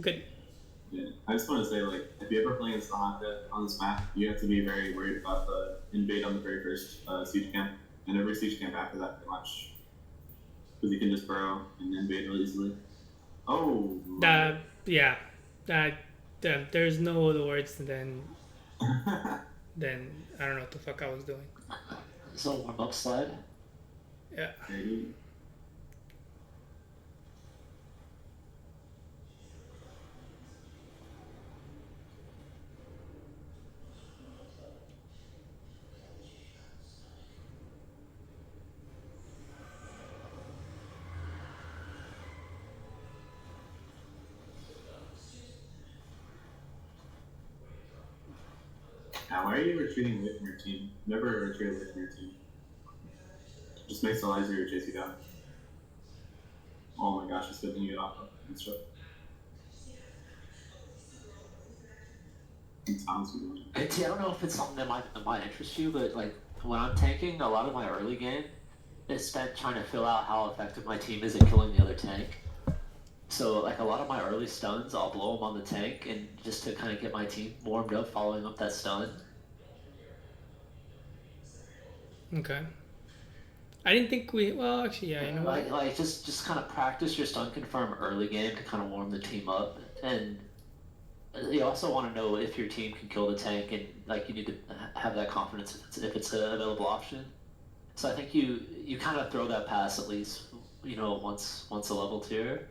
Good. Yeah, I just want to say, like, if you ever play against the Honda on this map, you have to be very worried about the invade on the very first siege camp, and every siege camp after that, pretty much, because you can just burrow and invade really easily. Oh my! Yeah. That there's no other words than I don't know what the fuck I was doing. So warm up slide. Yeah. Hey, now, why are you retreating away from your team? Never retreat away from your team. Just makes it a lot easier to chase you down. Oh my gosh, it's good thing you get off and stuff. It sounds good. And I don't know if it's something that might interest you, but like when I'm tanking, a lot of my early game is spent trying to fill out how effective my team is at killing the other tank. So like a lot of my early stuns, I'll blow them on the tank, and just to kind of get my team warmed up, following up that stun. Okay. I didn't think we. Well, actually, yeah. You know what? Like just kind of practice your stun confirm early game to kind of warm the team up, and you also want to know if your team can kill the tank, and like you need to have that confidence if it's an available option. So I think you kind of throw that pass at least, once a level tier,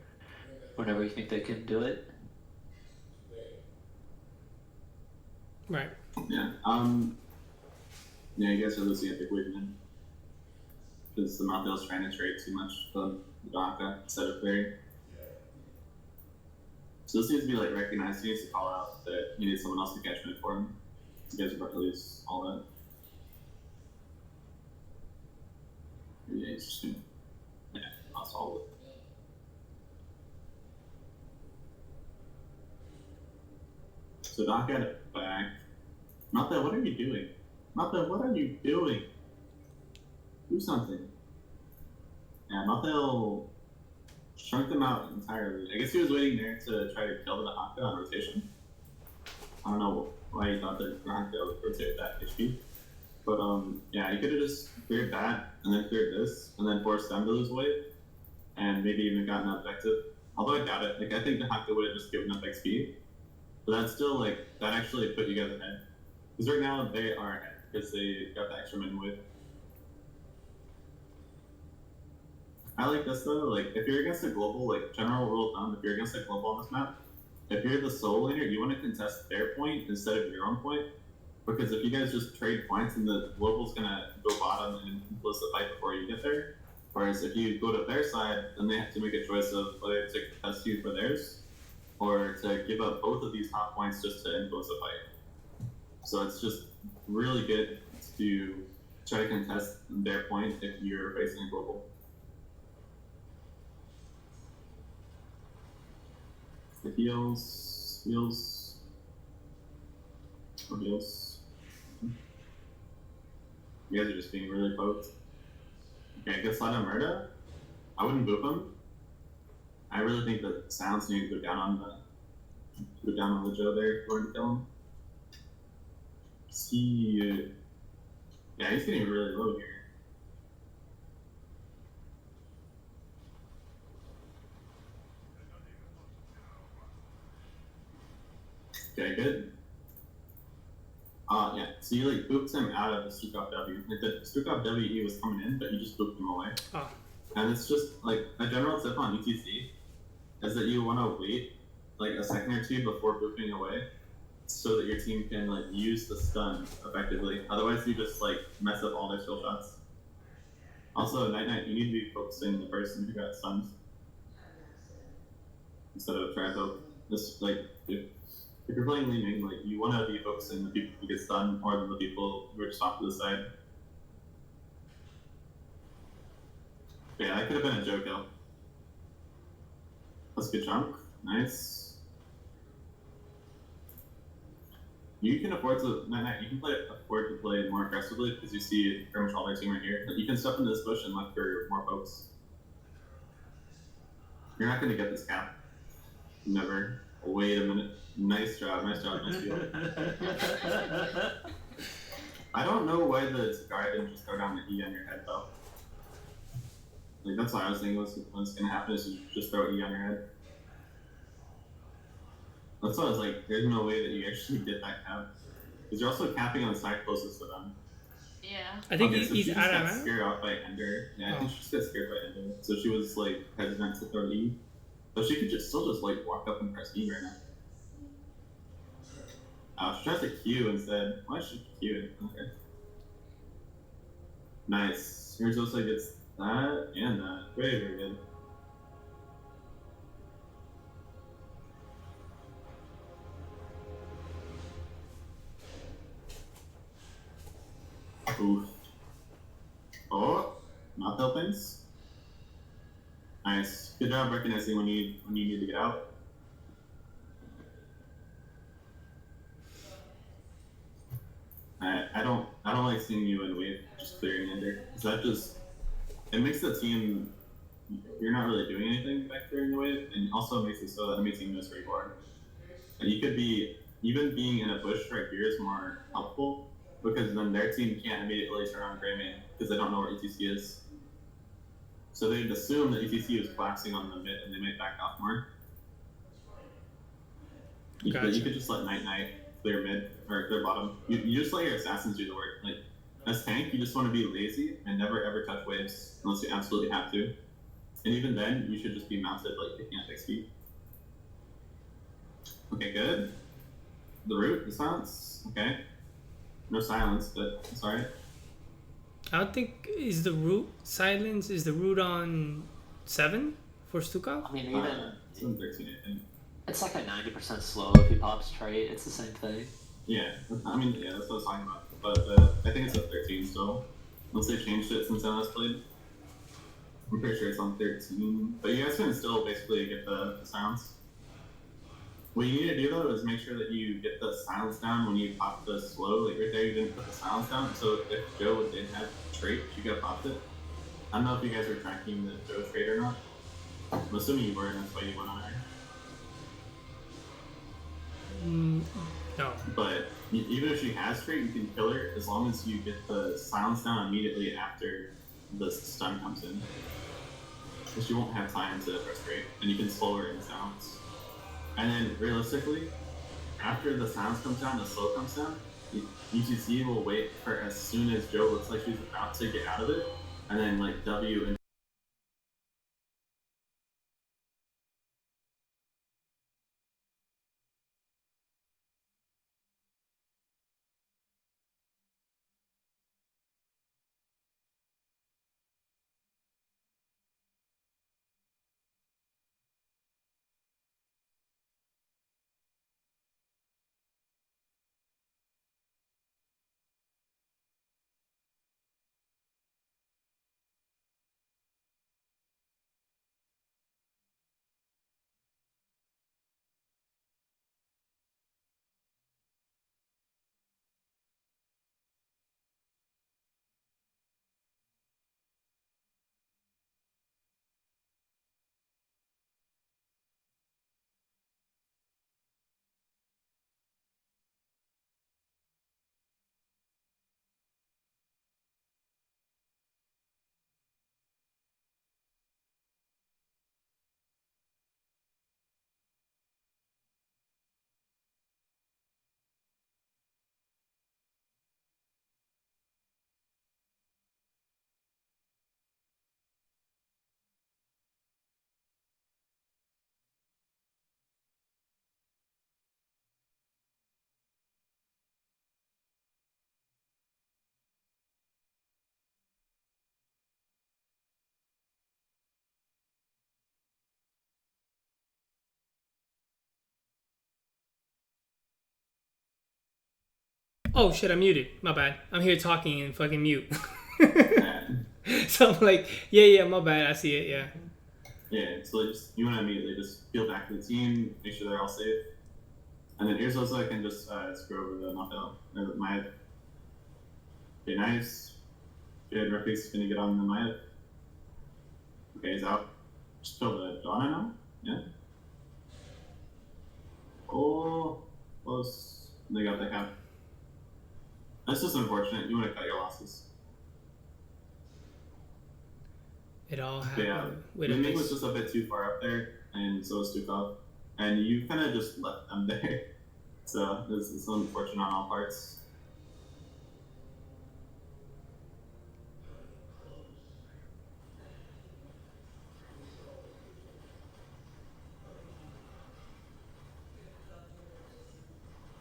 whenever you think they can do it. Right. Yeah. Yeah, you guys are losing a big win then. Because the Mountain's trying to trade too much from the Donka instead of clearing. So this needs to be like recognized. He needs to call out that he needs someone else to catch mid for him. You guys are about to lose all that. Yeah, he's just gonna. Yeah, lost all of it. So Doc got it back. Mata, what are you doing? Mata, what are you doing? Do something. Yeah, Mata shrunk them out entirely. I guess he was waiting there to try to kill the Honka on rotation. I don't know why he thought that Honka would rotate that HP. But yeah, he could have just cleared that and then cleared this and then forced them to lose weight and maybe even gotten up effective. Although I doubt it. Like I think the Honka would have just given up XP. But that's still like that actually put you guys ahead. Because right now they are ahead because they got the extra min wave. I like this though. Like if you're against a global, like general rule of thumb, if you're against a global on this map, if you're the solo laner, you want to contest their point instead of your own point. Because if you guys just trade points, and the global's gonna go bottom and close the fight before you get there. Whereas if you go to their side, then they have to make a choice of whether to contest you for theirs, or to give up both of these top points just to influence the fight. So it's just really good to try to contest their point if you're facing a global. The heals. Or heals. You guys are just being really poked. Okay, good slide on Murda. I wouldn't boop him. I really think that sounds need to go down on the Joe there going to kill him. Yeah, he's getting really low here. Okay, good. Yeah, so you like booped him out of the Stukov W. Like the Stukov WE was coming in, but you just booped him away. Oh. And it's just like a general tip on ETC is that you want to wait like a second or two before booping away so that your team can like use the stun effectively. Otherwise you just like mess up all their skill shots. Also, Night, you need to be focusing the person who got stunned instead of trying to poke. Just like if you're playing Li Ming, like you want to be focusing the people who get stunned more than the people who are just off to the side. But yeah, that could have been a Joe kill. That's a good chunk. Nice. You can afford to you can afford to play more aggressively because you see pretty much all their team right here. But you can step into this bush and look for more folks. You're not going to get this cap. Never. Wait a minute. Nice job, nice job, nice deal. I don't know why the guy didn't just throw down the E on your head though. Like that's what I was thinking what's gonna happen is you just throw E on your head. That's why I was like, there's no way that you actually get that cap. Because you're also capping on the side closest to them. Yeah. I think Okay, so he's she just out got of scared off by Ender. Yeah, I think she just got scared by Ender. So she was like hesitant to throw E. But she could still just like walk up and press E right now. Oh, she tries to Q instead. Why is she Qing? Okay. Nice. Here's also gets that and that. Very, very good. Oof. Oh, not things. Nice. Good job recognizing when you need to get out. I don't like seeing you in wave just clearing Ender. Cause that just it makes the team you're not really doing anything back clearing the wave, and also makes it so that enemy team knows where you are. And you could be even being in a bush right here is more helpful because then their team can't immediately turn on Gray Main because they don't know where ETC is. So they'd assume that ETC is collapsing on the mid and they might back off more. Gotcha. You could just let Night clear mid or clear bottom. You just let your assassins do the work. Like as tank, you just want to be lazy and never ever touch waves unless you absolutely have to. And even then, you should just be mounted like picking up XP. Okay, good. The root, the silence. Okay. No silence, but it's alright. I don't think is the root silence. Is the root on 7 for Stukov? I mean, even It's on 13, I think. it's like a 90% slow if he pops trait. It's the same thing. Yeah, I mean, yeah, that's what I was talking about. But I think it's at 13 still. Unless they changed it since I last played. I'm pretty sure it's on 13. But you guys can still basically get the silence. What you need to do though is make sure that you get the silence down when you pop the slow. Like right there, you didn't put the silence down. So if Joe did have trait, you could have popped it. I don't know if you guys were tracking the Joe trait or not. I'm assuming you were, and that's why you went on there. No. But even if she has trait, you can kill her as long as you get the silence down immediately after the stun comes in. Because you won't have time to press trait, and you can slow her in silence. And then realistically, after the silence comes down, the slow comes down, UTC will wait for as soon as Joe looks like she's about to get out of it, and then like W and Oh shit! I'm muted. My bad. I'm here talking and fucking mute. that. So I'm like, yeah, my bad. I see it. Yeah. Yeah, so just you want to immediately just peel back to the team, make sure they're all safe, and then here's also I can just screw over the knockout. My okay, nice. Good, Ruffy's gonna get on the Maya. Okay, he's out. Just kill the Donna now. Yeah. Oh, close. They got the cap. That's just unfortunate. You want to cut your losses. It all But happened yeah, with a Ming was miss. just a bit too far up there, and so was Stukov. And you kind of just left them there. So it's unfortunate on all parts.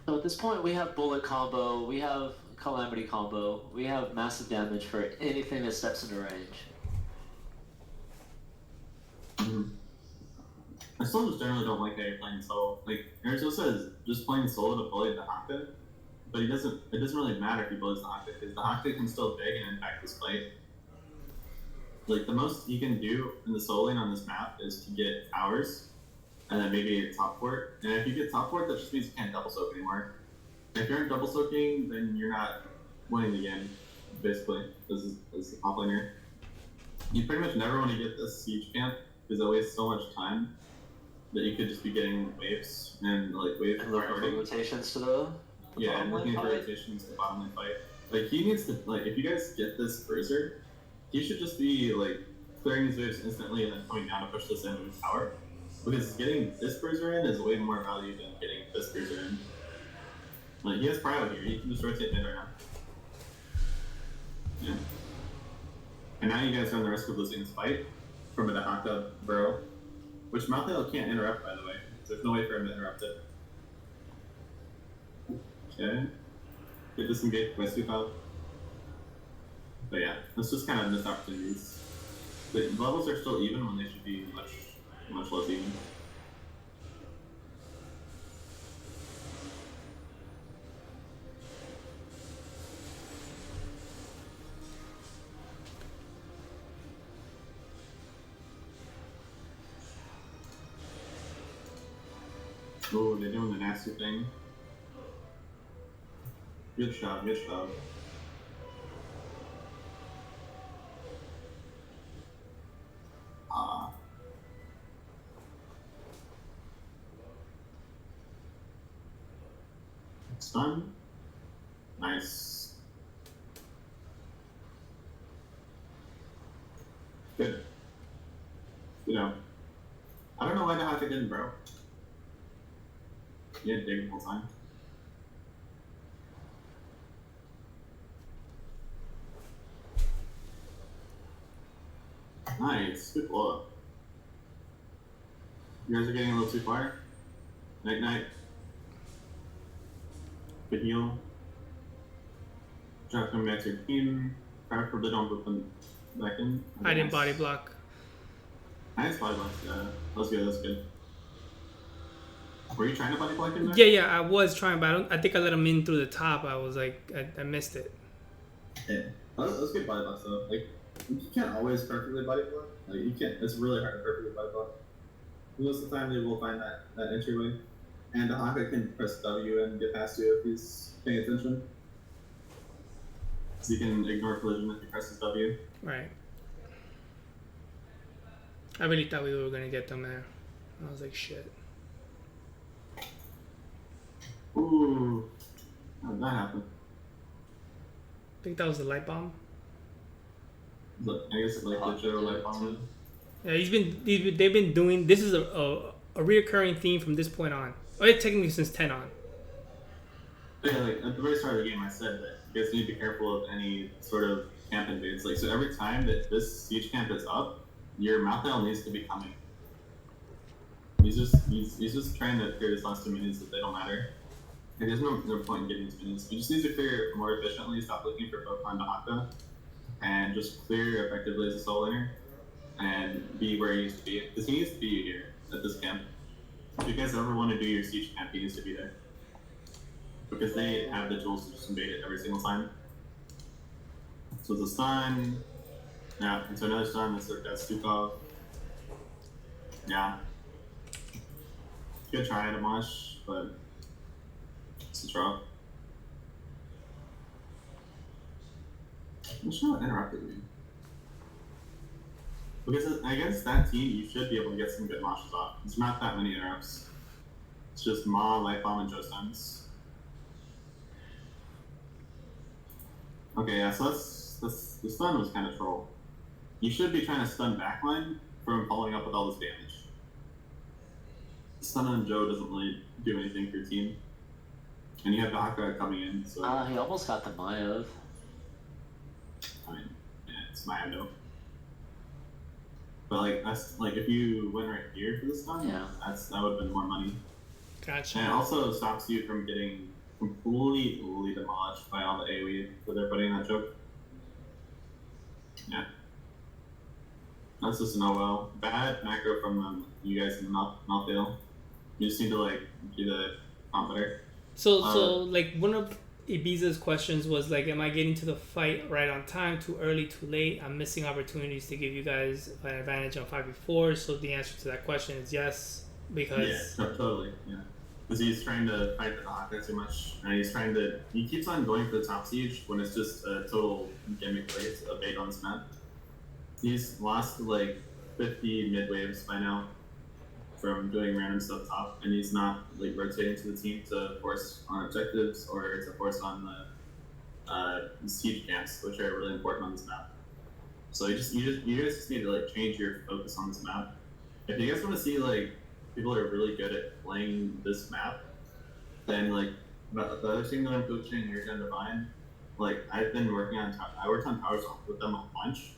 So at this point, we have bullet combo, we have calamity combo, we have massive damage for anything that steps into range. Mm-hmm. I still just generally don't like how you're playing solo. Like Arizona says, just playing solo to bully the Haka, but he doesn't. It doesn't really matter if he bullies the Haka because the Haka can still big and impact this fight. Like the most he can do in the solo lane on this map is to get towers, and then maybe a top fort. And if you get top fort, that just means you can't double soak anymore. If you're in double soaking, then you're not winning the game, basically, as the top laner. You pretty much never want to get this siege camp because it wastes so much time that you could just be getting waves and like wave And looking for rotations to the yeah, and looking for fight. rotations to bottom lane fight. Like he needs to like if you guys get this bruiser, he should just be like clearing his waves instantly and then coming down to push this in with power. Because getting this bruiser in is way more value than getting this bruiser in. Like he has prio here, he can just rotate mid right now. Yeah. And now you guys run the risk of losing this fight from a Dahaka burrow. Which Malthael can't interrupt, by the way. There's no way for him to interrupt it. Okay. Get disengaged by Stukov. But yeah, that's just kind of missed opportunities. The levels are still even when they should be much less even. Oh, they're doing the nasty thing. Good shot, good shot. Stun. Nice. Good. You know, I don't know why the Haka didn't, bro. You had to dig the whole time. Nice. Good blow up. You guys are getting a little too far. Night night. Good heal. Try to come back to your team. Try for the don't put them back in. I didn't body block. Nice body block. Yeah, that was good. That was good. Were you trying to body block him there? Yeah, I was trying, but I think I let him in through the top. I was like, I missed it. Yeah, that was good body block though. Like, you can't always perfectly body block. Like, you can't. It's really hard to perfectly body block. Most of the time, they will find that entryway, and the Haka can press W and get past you if he's paying attention. So you can ignore collision if he presses W. Right. I really thought we were gonna get them there. I was like, shit. Ooh, how did that happen? I think that was the light bomb. Look, I guess like the general light bomb. Yeah, they've been doing. This is a reoccurring theme from this point on. Oh, yeah, technically since 10 on. Yeah, like at the very start of the game, I said that you guys need to be careful of any sort of camp invades. Like, so every time that this siege camp is up, your Malthael needs to be coming. He's just trying to clear his last 2 minutes that they don't matter. Like, there's no point in getting these minutes. He just needs to clear more efficiently, stop looking for Pokemon to Haka, and just clear effectively as a soul laner, and be where he needs to be. Because he needs to be here at this camp. If you guys ever want to do your siege camp, he needs to be there. Because they have the tools to just invade it every single time. So it's a stun. Yeah, into another stun. That's Stukov. Yeah. Good try, Damash, but it's a draw. I'm sure I interrupted me. Because against that team, you should be able to get some good mashes off. There's not that many interrupts. It's just Ma, Light Bomb, and Joe Stuns. Okay, yeah, so that's the stun was kind of troll. You should be trying to stun backline from following up with all this damage. Stun on Joe doesn't really do anything for your team. And you have Daka coming in, so. He almost got the Mayav. I mean, yeah, it's my no. But like that's like if you went right here for the stun, Yeah. that would have been more money. Gotcha. And it also stops you from getting completely demolished by all the AoE that they're putting in that choke. Yeah. That's just an OL. Bad macro from you guys in Malthael. You just need to like do the comp better. So like one of Ibiza's questions was like, am I getting to the fight right on time, too early, too late? I'm missing opportunities to give you guys an advantage on 5v4. So the answer to that question is yes, because totally, yeah. Because he's trying to fight the Haka too much, and he keeps on going for the top siege when it's just a total gimmick play, a bait on this map. He's lost like 50 mid waves by now from doing random stuff top, and he's not like rotating to the team to force on objectives or to force on the siege camps, which are really important on this map. So you guys just need to like change your focus on this map. If you guys want to see like people are really good at playing this map, then like the other team that I'm coaching, you're gonna Divine. Like I've been working on I worked on Towers with them a bunch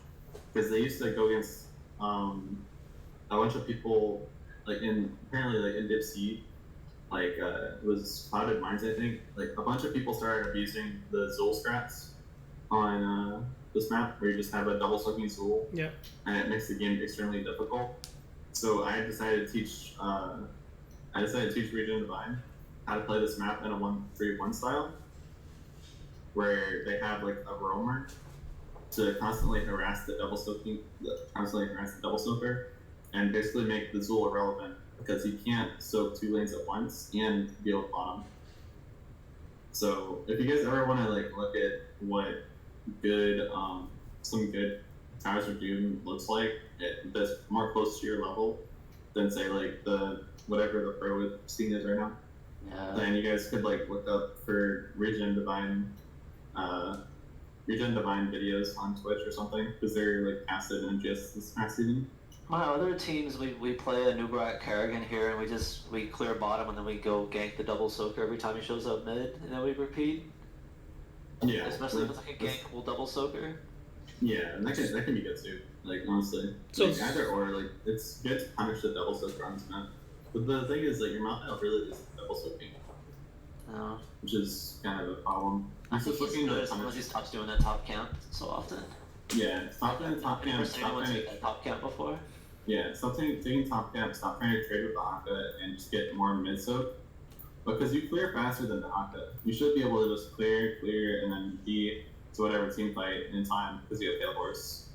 because they used to go against a bunch of people apparently in Dip C, like it was Clouded Minds, I think. Like a bunch of people started abusing the Zul strats on this map, where you just have a double soaking Zul, and it makes the game extremely difficult. So I decided to teach Region Divine how to play this map in a 1-3-1 style, where they have like a roamer to constantly harass the double soaker, and basically make the Zul irrelevant because he can't soak 2 lanes at once and deal with bottom. So if you guys ever want to like look at what good some good Towers of Doom looks like, that's more close to your level than say like the whatever the pro scene is right now. Yeah. Then you guys could like look up for Region Divine videos on Twitch or something, because they're like casted in just this past season. My other teams, we play a Nubrak Kerrigan here, and we clear bottom, and then we go gank the double soaker every time he shows up mid, and then we repeat. Yeah. Especially if it's like a gankable double soaker. Yeah, and that can be good too. Like honestly, So like, either or, like it's good to punish the double soaker on this map. But the thing is, like your mouth really is double soaking, which is kind of a problem. I think he's good as long as he stops doing that top camp so often. Yeah, stop doing top camp. Stop trying to top camp before. Yeah, stop taking top camp. Stop trying to trade with the Haka and just get more mid soak. Because you clear faster than the Haka. You should be able to just clear, and then be to whatever team fight in time because you have Tail Horse.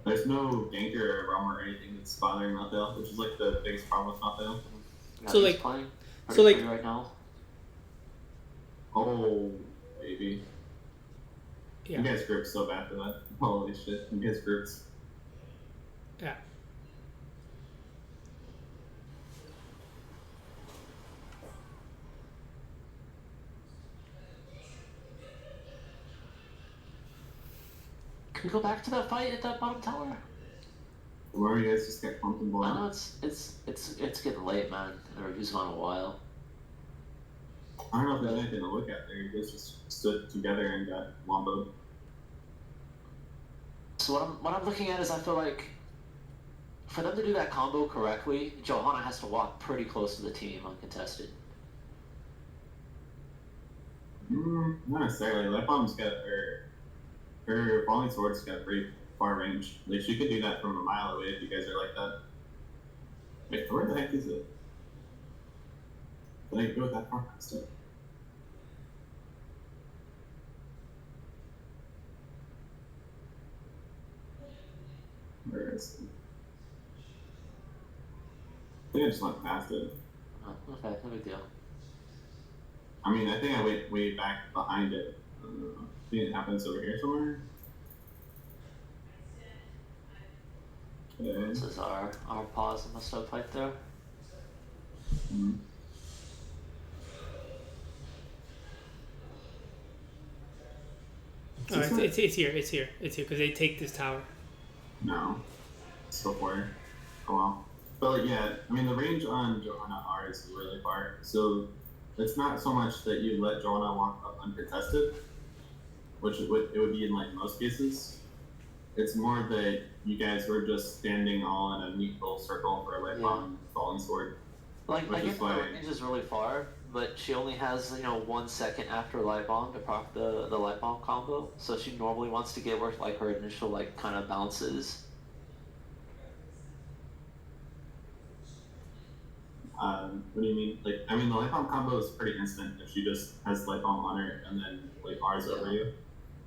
There's no ganker or roamer or anything that's bothering Malthael, which is like the biggest problem with Malthael. So like, right now. Oh, baby. Yeah. You guys grouped so bad for that. Holy shit, you guys grouped. Yeah. Can we go back to that fight at that bottom tower? Where you guys just get comfortable. No, it's getting late, man. The review's gone a while. I don't know if there's anything to look at there. You guys just stood together and got womboed. So what I'm looking at is I feel like for them to do that combo correctly, Johanna has to walk pretty close to the team uncontested. Not necessarily. Light Bomb's got her falling sword's got pretty far range. Like she could do that from a mile away if you guys are like that. Wait, where the heck is it? Did I go that far past it? Where is it? I think I just went past it. Oh, okay, no big deal. I mean, I think I went way back behind it. I think it happens over here somewhere. Okay. This is our pause in the stove fight there. Mm. Oh, it's here. It's here. It's here because they take this tower. No. So far. Oh well. But like, yeah, I mean the range on Johanna R is really far. So it's not so much that you let Johanna walk up uncontested, which it would be in like most cases. It's more that you guys were just standing all in a neat little circle for a light bomb falling sword. Like I get the range is really far, but she only has 1 second after light bomb to proc the light bomb combo. So she normally wants to get where like her initial like kind of bounces. What do you mean? Like, I mean, the light bomb combo is pretty instant if she just has light bomb on her and then like R's over you.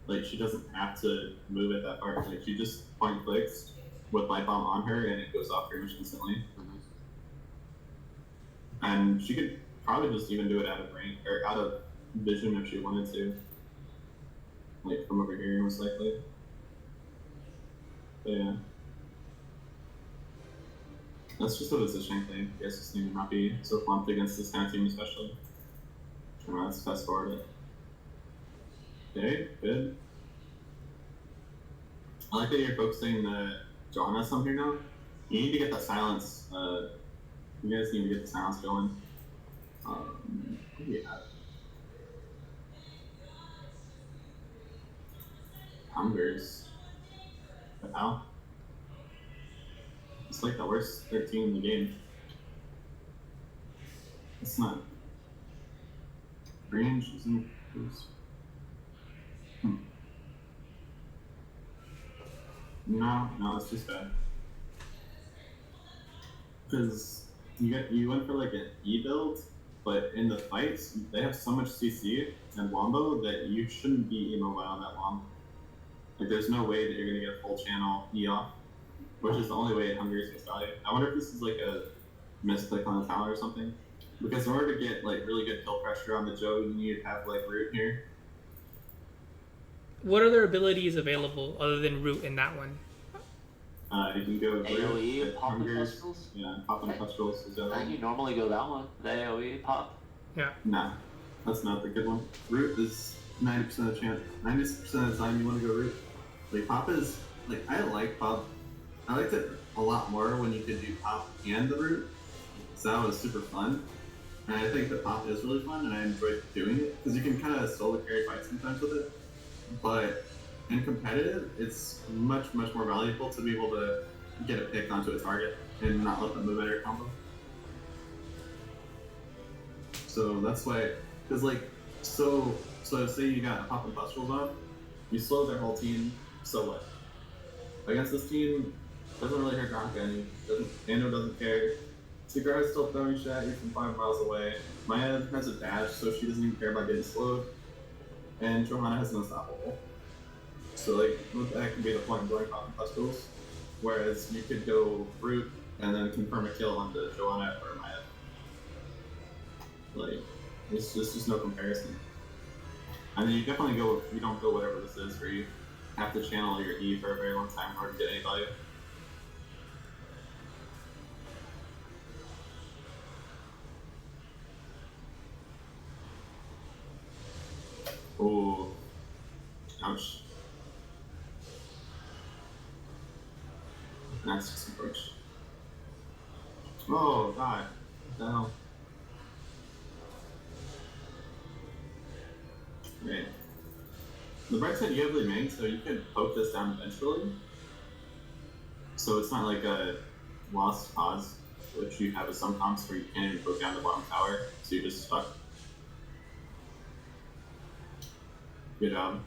Like, she doesn't have to move it that far. Like, she just point clicks with light bomb on her and it goes off pretty much instantly. Mm-hmm. And she could probably just even do it out of range or out of vision if she wanted to. Like, from over here, most likely. But yeah. That's just a positioning thing. I guess just need to not be so clumped against this kind of team, especially. Let's fast forward it. Okay, good. I like that you're focusing the Johanna some here now. You need to get the silence. You guys need to get the silence going. What do you have? Hungers. How? It's like the worst 13 in the game. It's not. Range isn't. No, it's just bad. Because you went for like an E build, but in the fights they have so much CC and wombo that you shouldn't be immobile that long. Like there's no way that you're gonna get a full channel E off, which is the only way Hunger is value. I wonder if this is like a misclick on the tower or something. Because in order to get like really good kill pressure on the Joe, you need to have like root here. What other abilities available other than root in that one? You can go AoE, pop and pustules. Yeah, pop and pustules is the other I think you normally go that one. The AoE pop. Yeah. Nah, that's not the good one. Root is 90% of the chance. 90% of the time you want to go root. Like pop is like I like pop. I liked it a lot more when you could do pop and the root. So that was super fun. And I think the pop is really fun, and I enjoyed doing it because you can kind of solo carry fights sometimes with it. But in competitive, it's much more valuable to be able to get a pick onto a target and not let them move out of your combo. So that's why, because like, so say you got a pop and pustules on, you slow their whole team. So what? Against this team, doesn't really hurt Gronka any. Ando doesn't care. Cigar is still throwing shit at you from 5 miles away. Maya has a dash, so she doesn't even care about getting slowed. And Johanna has an unstoppable. So like, that can be the point of going pop and pustules. Whereas you could go root and then confirm a kill onto Johanna or Maya. Like, there's just no comparison. I mean, you definitely go. You don't go whatever this is, where you have to channel your E for a very long time in order to get any value. Oh, ouch. That's just approach. Oh god, what the hell? Right. The bright side, you have Li Ming, so you can poke this down eventually. So it's not like a lost cause, which you have with some comps where you can't even poke down the bottom tower, so you're just stuck. Good job.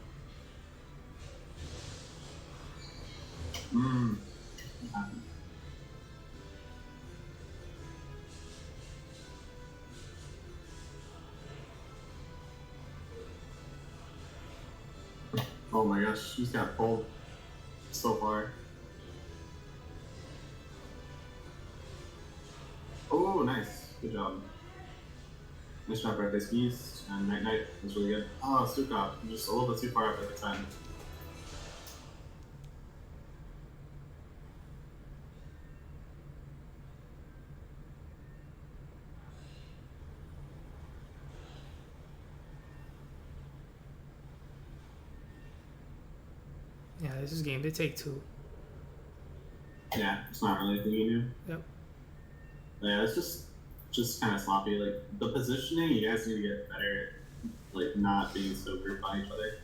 Oh my gosh, she's got pulled so far. Oh, nice. Good job. Nice job, Breakfast Beast. And Night Night was really good. Oh, Sukop. Just a little bit too far up at the time. This is game. They take 2. Yeah, it's not really anything you do. Yep. Yeah, it's just kind of sloppy. Like the positioning, you guys need to get better. Like not being so grouped by each other.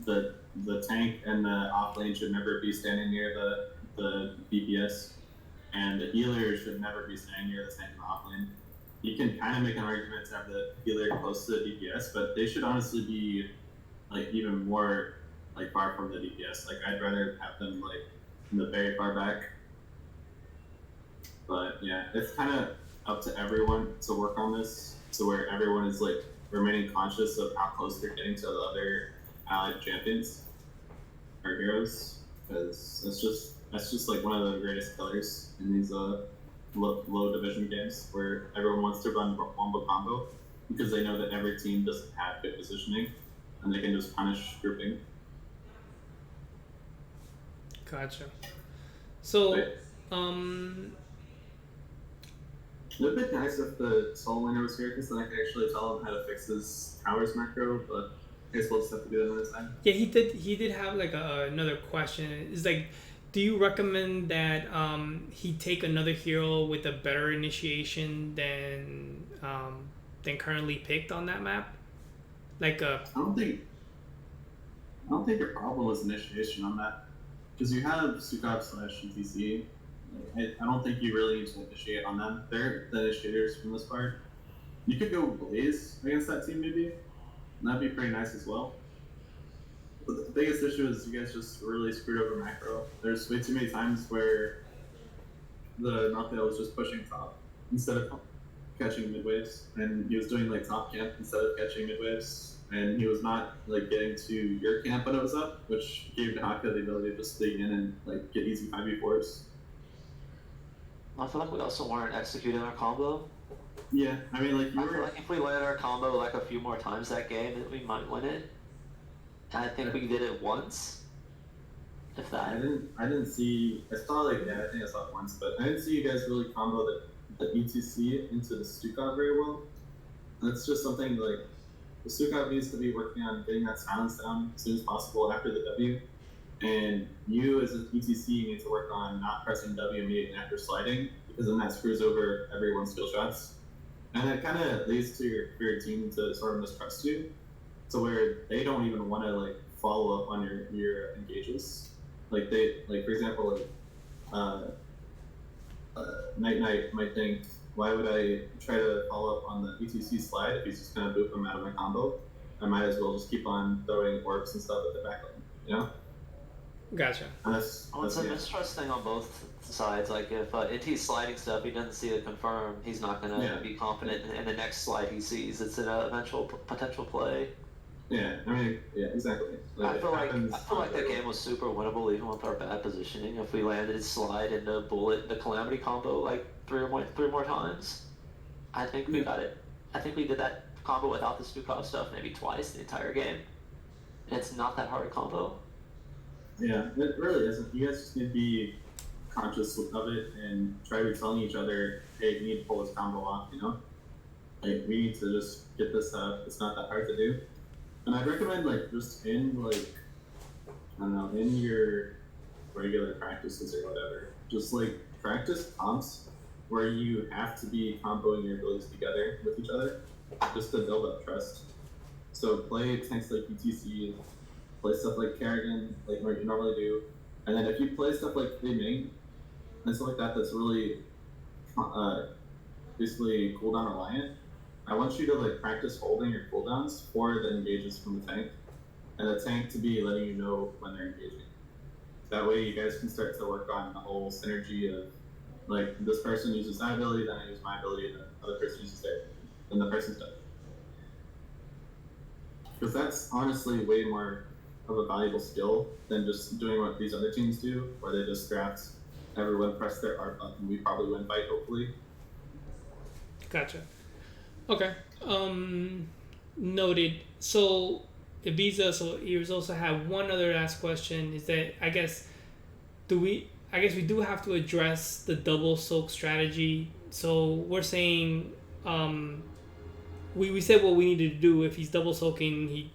The tank and the off lane should never be standing near the DPS, and the healer should never be standing near the tank and the off lane. You can kind of make an argument to have the healer close to the DPS, but they should honestly be like even more like far from the DPS. Like I'd rather have them like in the very far back. But yeah, it's kind of up to everyone to work on this, to where everyone is like remaining conscious of how close they're getting to the other allied champions or heroes, because that's just like one of the greatest killers in these low division games where everyone wants to run wombo combo because they know that every team doesn't have good positioning and they can just punish grouping. Gotcha. So, Right. It would be nice if the soul winner was here, because then I could actually tell him how to fix his powers macro, but I guess we'll just have to do that another time. Yeah, he did have like another question. It's like, do you recommend that he take another hero with a better initiation than currently picked on that map? Like I don't think your problem is initiation on that, because you have Sukov / UTC. I don't think you really need to initiate on them. They're the initiators from this part. You could go Blaze against that team maybe, and that'd be pretty nice as well. But the biggest issue is you guys just really screwed over macro. There's way too many times where the Malthael was just pushing top instead of catching mid waves, and he was doing like top camp instead of catching mid waves, and he was not like getting to your camp when it was up, which gave Nahaka the ability to just dig in and like get easy 5v4s. I feel like we also weren't executing our combo. Yeah, I mean, like, I feel like if we landed our combo like a few more times that game, we might win it. And I think we did it once. If that. I didn't see. I saw like I think I saw it once, but I didn't see you guys really combo the ETC into the Stukov very well. That's just something like the Stukov needs to be working on getting that silence down as soon as possible after the W. And you as an ETC need to work on not pressing W immediately after sliding, because then that screws over everyone's skill shots. And that kind of leads to your team to sort of mistrust you, to where they don't even want to like follow up on your engages. Like for example, Night might think, why would I try to follow up on the ETC slide if he's just gonna boop him out of my combo? I might as well just keep on throwing orbs and stuff at the back lane, you know? Gotcha. It's a mistrust thing on both sides. Like if NT's sliding stuff, he doesn't see it confirm, he's not gonna be confident in the next slide he sees. It's an eventual potential play. Yeah, I mean, yeah, exactly. I feel like that game was super winnable even with our bad positioning. If we landed slide into bullet the calamity combo like three more times, I think we got it. I think we did that combo without the Stukov stuff maybe twice the entire game. And it's not that hard a combo. Yeah, it really isn't. You guys just need to be conscious of it and try to be telling each other, hey, we need to pull this combo off, you know? Like, we need to just get this up. It's not that hard to do. And I'd recommend, like, just in, like, I don't know, in your regular practices or whatever, just, like, practice comps where you have to be comboing your abilities together with each other just to build up trust. So play tanks like UTC, play stuff like Kerrigan, like what you normally do, and then if you play stuff like Li Ming and stuff like that, that's really basically cooldown reliant. I want you to like practice holding your cooldowns for the engages from the tank, and the tank to be letting you know when they're engaging. That way, you guys can start to work on the whole synergy of like this person uses that ability, then I use my ability, and the other person uses theirs, then the person's done. Because that's honestly way more of a valuable skill than just doing what these other teams do, where they just draft everyone, press their R button, we probably win fight, hopefully. Gotcha. Okay. Noted. So Ibiza, so here's also have one other last question, is that I guess we do have to address the double soak strategy. So we're saying we said what we need to do. If he's double soaking, he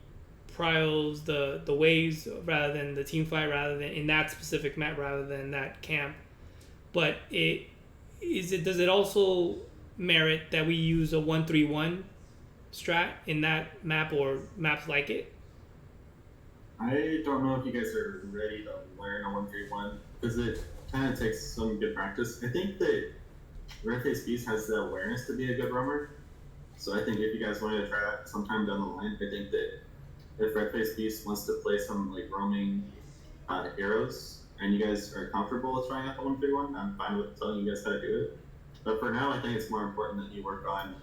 trials, the waves rather than the team fight, rather than in that specific map rather than that camp. But does it also merit that we use a 1-3-1 strat in that map or maps like it? I don't know if you guys are ready to learn a 1-3-1 because it kind of takes some good practice. I think that Red Face Beast has the awareness to be a good roamer. So I think if you guys wanted to try that sometime down the line, I think that if Red Face Beast wants to play some like roaming heroes and you guys are comfortable with trying out the 1-3-1, I'm fine with telling you guys how to do it. But for now, I think it's more important that you work on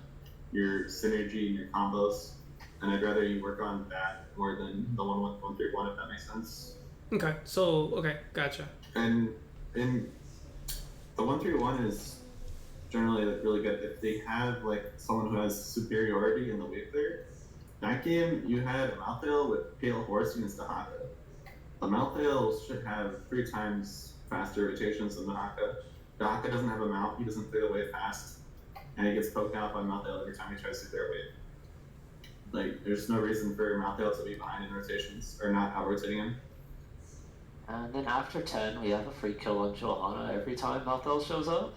your synergy and your combos, and I'd rather you work on that more than the 1-1-3-1, if that makes sense. Okay, gotcha. And the 1-3-1 is generally like really good if they have like someone who has superiority in the wave clear. That game you had a Malthael with Pale Horse against the Haka. The Malthael should have 3 times faster rotations than the Haka. The Haka doesn't have a mount, he doesn't clear the wave fast, and he gets poked out by Malthael every time he tries to clear a wave. Like, there's no reason for Malthael to be behind in rotations, or not out-rotating him. And then after 10, we have a free kill on Johanna every time Malthael shows up.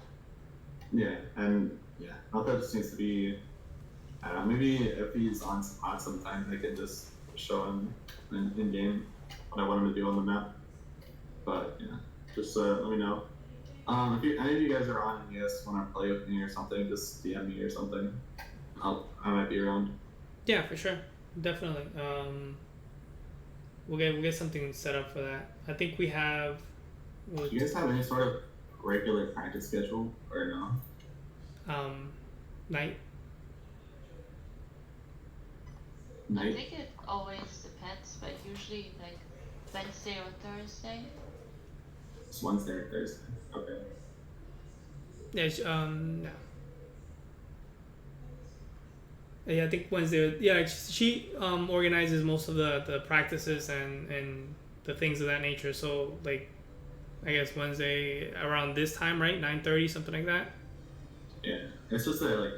Yeah, and yeah, Malthael just needs to be, I don't know, maybe if he's on spot sometime, I can just show him in game what I want him to do on the map. But yeah, just let me know. If any of you guys are on and you guys want to play with me or something, just DM me or something. I might be around. Yeah, for sure, definitely. We'll get something set up for that. I think we have. Do you guys have any sort of regular practice schedule or no? Night. I think it always depends, but usually like Wednesday or Thursday. It's Wednesday or Thursday. Okay. Yeah. No. Yeah, I think Wednesday. Yeah, she organizes most of the practices and the things of that nature. So like, I guess Wednesday around this time, right? 9:30, something like that. Yeah, it's just that like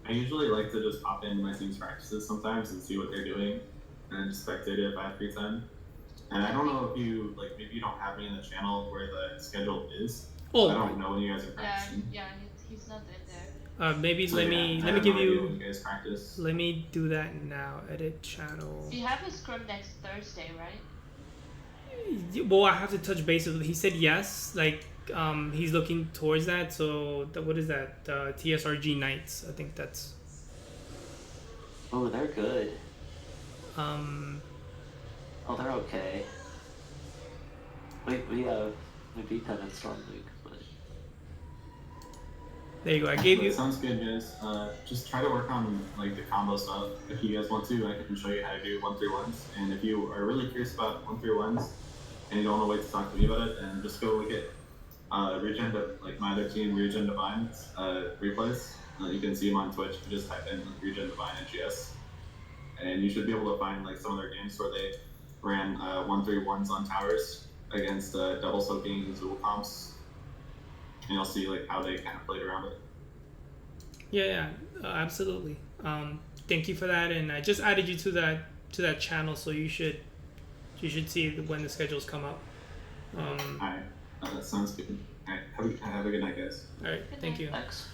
I usually like to just pop into my team's practices sometimes and see what they're doing, and just spectate it if I have free time. And I don't know if you like maybe you don't have me in the channel where the schedule is. Oh. I don't know when you guys are practicing. Yeah, he's not in there. Maybe So, let me give you. When you guys practice. Let me do that now. Edit channel. You have a scrum next Thursday, right? Well, I have to touch base with him. He said yes. Like, he's looking towards that. So, what is that? TSRG Knights. I think that's. Oh, they're good. Oh, they're okay. We beat them in Storm League, but. There you go. I gave you. Sounds good, guys. Just try to work on like the combo stuff. If you guys want to, I can show you how to do 1-3-1s. And if you are really curious about 1-3-1s and you don't want to wait to talk to me about it, then just go look at Regen, like my other team, Regen Divine's replays. You can see them on Twitch. You just type in Regen Divine and GS, and you should be able to find like some of their games where they ran 1-3-1s on towers against double soaking Zool comps. And you'll see like how they kind of played around it. Yeah, absolutely. Thank you for that, and I just added you to that channel, so you should see when the schedules come up. Alright, that sounds good. Alright, have a good night, guys. Alright, thank you. Thanks.